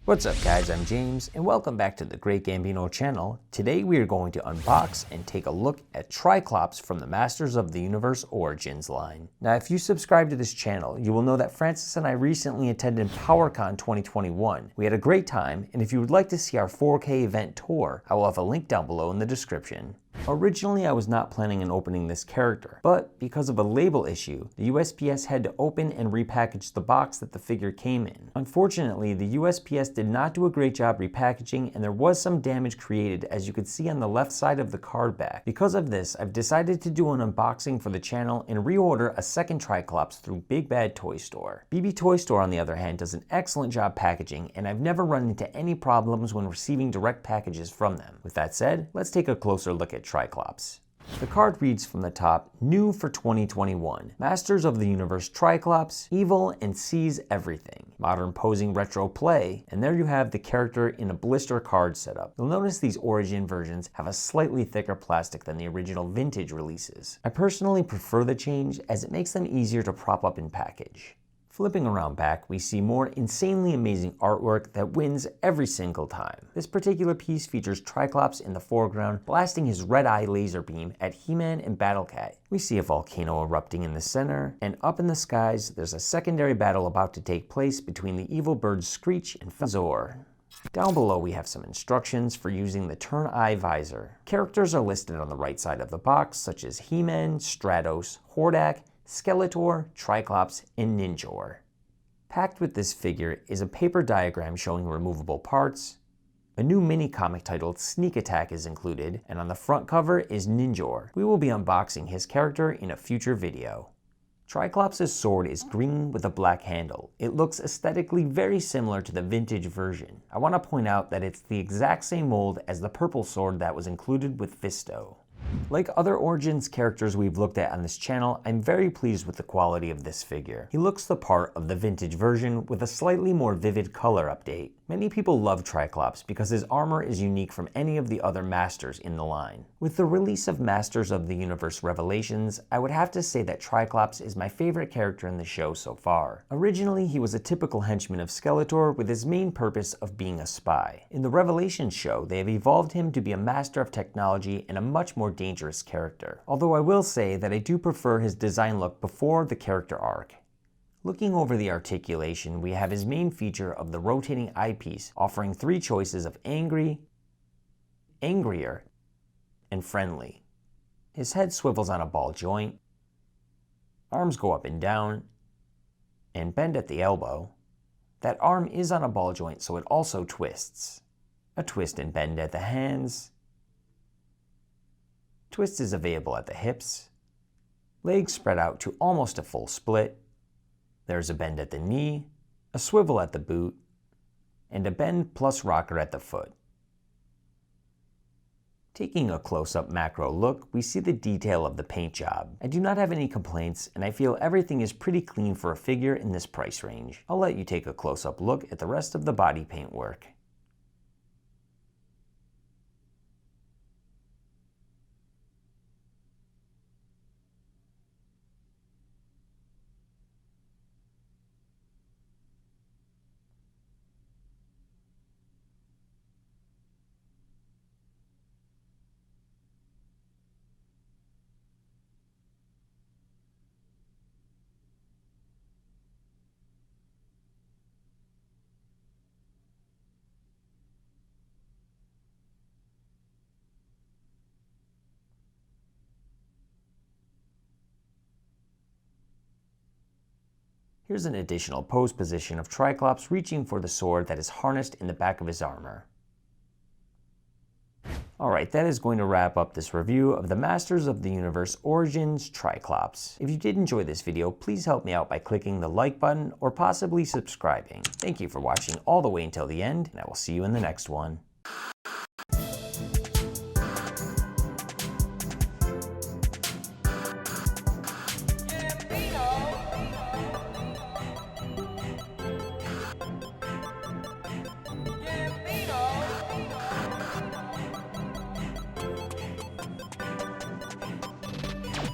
What's up guys, I'm James and welcome back to the Great Gambino channel. Today we are going to unbox and take a look at Tri-Klops from the Masters of the Universe Origins line. Now if you subscribe to this channel, you will know that Francis and I recently attended PowerCon 2021. We had a great time, and if you would like to see our 4K event tour, I will have a link down below in the description. Originally I was not planning on opening this character, but because of a label issue, the USPS had to open and repackage the box that the figure came in. Unfortunately, the USPS did not do a great job repackaging, and there was some damage created, as you could see on the left side of the card back. Because of this, I've decided to do an unboxing for the channel and reorder a second Tri-Klops through Big Bad Toy Store. BB Toy Store, on the other hand, does an excellent job packaging, and I've never run into any problems when receiving direct packages from them. With that said, let's take a closer look at Tri-Klops. The card reads from the top, new for 2021, Masters of the Universe Tri-Klops, evil and sees everything, modern posing retro play, and there you have the character in a blister card setup. You'll notice these origin versions have a slightly thicker plastic than the original vintage releases. I personally prefer the change as it makes them easier to prop up and package. Flipping around back, we see more insanely amazing artwork that wins every single time. This particular piece features Tri-Klops in the foreground, blasting his red-eye laser beam at He-Man and Battle-Cat. We see a volcano erupting in the center, and up in the skies, there's a secondary battle about to take place between the evil birds Screech and Fazor. Down below we have some instructions for using the turn-eye visor. Characters are listed on the right side of the box, such as He-Man, Stratos, Hordak, Skeletor, Tri-Klops, and Ninjor. Packed with this figure is a paper diagram showing removable parts. A new mini-comic titled Sneak Attack is included, and on the front cover is Ninjor. We will be unboxing his character in a future video. Tri-Klops' sword is green with a black handle. It looks aesthetically very similar to the vintage version. I want to point out that it's the exact same mold as the purple sword that was included with Fisto. Like other Origins characters we've looked at on this channel, I'm very pleased with the quality of this figure. He looks the part of the vintage version with a slightly more vivid color update. Many people love Tri-Klops because his armor is unique from any of the other Masters in the line. With the release of Masters of the Universe Revelations, I would have to say that Tri-Klops is my favorite character in the show so far. Originally, he was a typical henchman of Skeletor with his main purpose of being a spy. In the Revelations show, they have evolved him to be a master of technology and a much more dangerous character. Although I will say that I do prefer his design look before the character arc. Looking over the articulation, we have his main feature of the rotating eyepiece, offering three choices of angry, angrier, and friendly. His head swivels on a ball joint, arms go up and down, and bend at the elbow. That arm is on a ball joint, so it also twists. A twist and bend at the hands. Twist is available at the hips. Legs spread out to almost a full split. There's a bend at the knee, a swivel at the boot, and a bend plus rocker at the foot. Taking a close-up macro look, we see the detail of the paint job. I do not have any complaints, and I feel everything is pretty clean for a figure in this price range. I'll let you take a close-up look at the rest of the body paint work. Here's an additional pose position of Tri-Klops reaching for the sword that is harnessed in the back of his armor. Alright, that is going to wrap up this review of the Masters of the Universe Origins Tri-Klops. If you did enjoy this video, please help me out by clicking the like button or possibly subscribing. Thank you for watching all the way until the end, and I will see you in the next one.